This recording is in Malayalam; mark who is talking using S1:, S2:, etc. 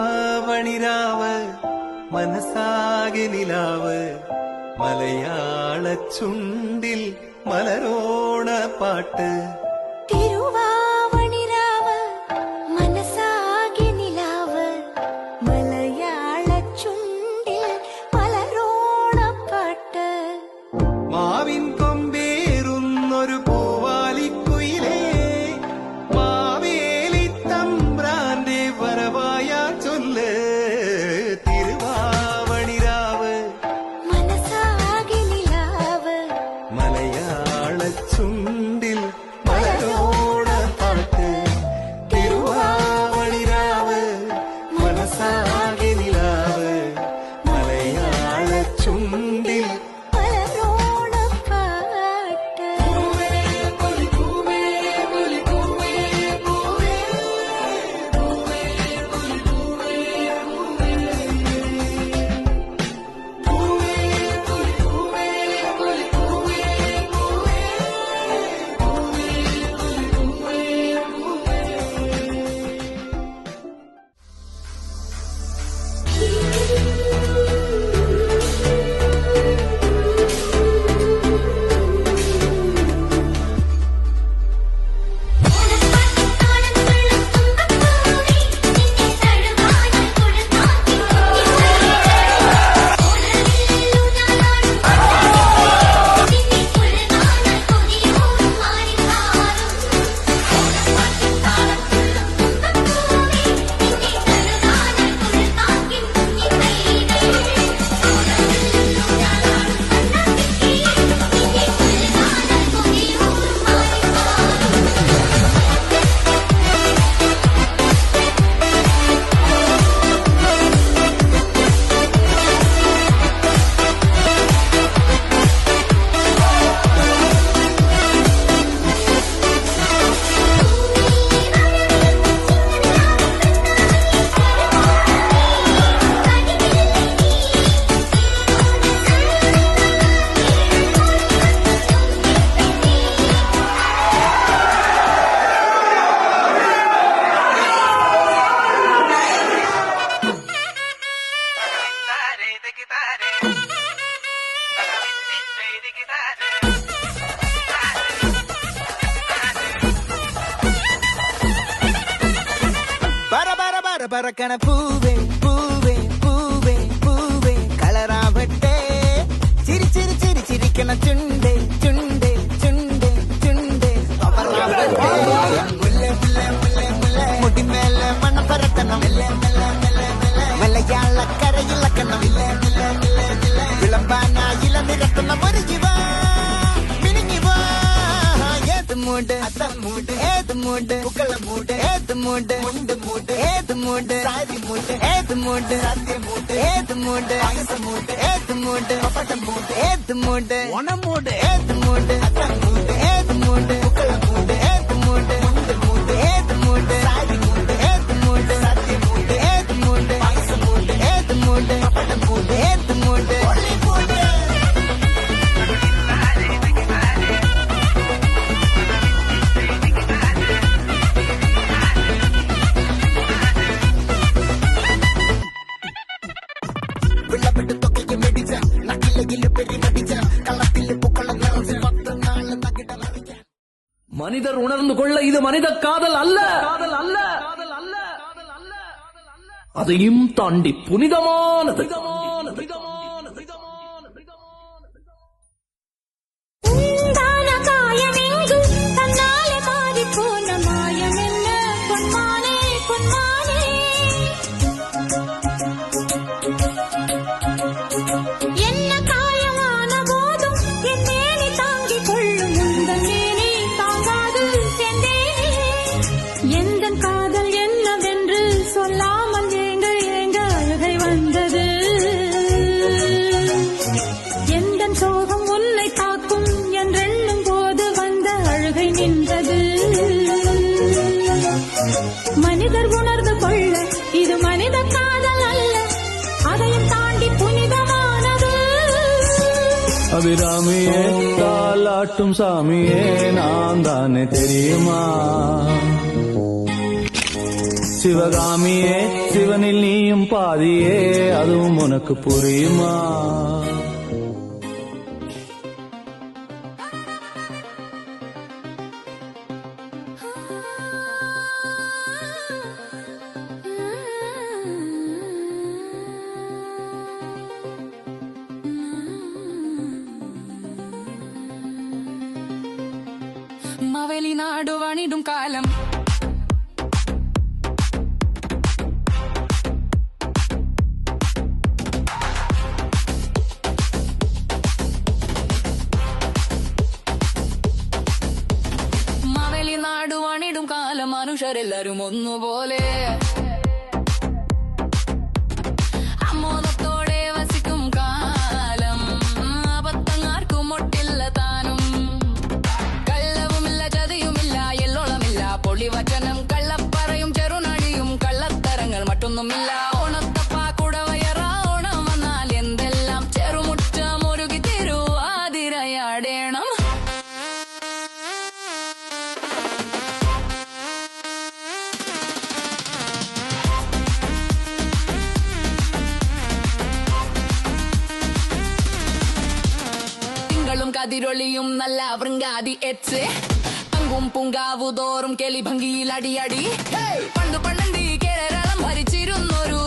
S1: തിരുവാവണിരാവ് മനസാകെ നിലാവ് മലയാള ചുണ്ടിൽ മലരോണ പാട്ട്.
S2: തിരുവാവണിരാവ് മനസാകെ നിലാവ് മലയാള ചുണ്ടിൽ മലരോണ പാട്ട്.
S1: മാവിൻ കൊമ്പേറുന്നൊരു പൂവാലിക്കുയിലേ മാവേലി തമ്പ്രാന്റെ വരവായ ചൊല്ല്. തിരുവാവണിരാവ്
S2: മനസാകെ നിലാവ്
S1: മലയാള ചുണ്ടിൽ മലരോണ പാട്ട്. തിരുവാവണിരാവ് മനസാകെ നിലാവ് മലയാള ചുണ്ടിൽ
S2: മലരോണ പാട്ട്.
S3: പറക്കണ പൂവേ പൂവേ പൂവേ പൂവേ കളറാവട്ടെ. ചിരി ചിരി ചിരി ചിരിക്കണ ചുണ്ടേ ചുണ്ടേ ചുണ്ടേ ചുണ്ടേ മുല്ല മുല്ല മുല്ല മുല്ല മുടിമേലെ മണ്ണ പരത്തണം. മലയാള കരയിലക്കണം. വിളമ്പാനായില നിരത്തണം. ഒരു ജീവ പിരിഞ്ഞു വാ. ഏത് മൂട് മൂട് ഏത് മൂട് പുക്കള മൂട് ഏത് മൂട് മുണ്ട് മൂട് ഏത് മൂട് സാരി മൂട് ഏത് മൂട് സത്യ മൂട് ഏത് മൂട് മൂട് ഏത് മൂട് പപ്പട്ട മൂട് ഏത് മൂട് ഓണം മൂട് ഏത് മൂട് മൂട് ഏത് മൂട് പുക്കള മൂട് ഏത് മൂട് മുണ്ട് മൂട് ഏത് മൂട് സാരി മൂട് ഏത് മൂട് സത്യ മൂട് ഏത് മൂട് മൂട് ഏത് മൂട് പപ്പട്ട മൂട് ഏത് മൂട് മൂട്.
S4: மனிதர் உணர்ந்து கொள்ள இது மனித காதல் அல்ல, காதல் அல்ல, அதையும் தாண்டி புனிதமானது.
S2: காதல் என்னவென்று சொல்லாமல் ஏங்க ஏங்க அழுகை வந்தது.
S4: அபிராமியே தாலாட்டும் சாமியே நான் தானே தெரியுமா சிவகாமியே சிவனில் நீயும் பாதியே அதுவும் உனக்கு புரியுமா
S5: മാവേലി നാടു വണിടും കാലം മാവേലി നാടു വണിടും കാലം മനുഷ്യരെല്ലാരും ഒന്നുപോലെ അമ്മോദത്തോടെ വസിക്കും കാലം അബദ്ധങ്ങാർക്കും ഒട്ടില്ല താനും പൊളിവചനം കള്ളപ്പറയും ചെറുനടിയും കള്ളത്തരങ്ങൾ മറ്റൊന്നുമില്ല ഓണത്തപ്പ കുടവയറ ഓണം വന്നാൽ എന്തെല്ലാം ചെറുമുറ്റം ഒരുക്കി തിരുവാതിരയാടേണം തിങ്കളും കതിരൊളിയും നല്ല വൃങ്കാതി എച്ച് പൂങ്കാവു തോറും കെളി ഭംഗിയിൽ അടിയടി പണ്ടു പണ്ടണ്ടി കേരളം ഭരിച്ചിരുന്നൊരു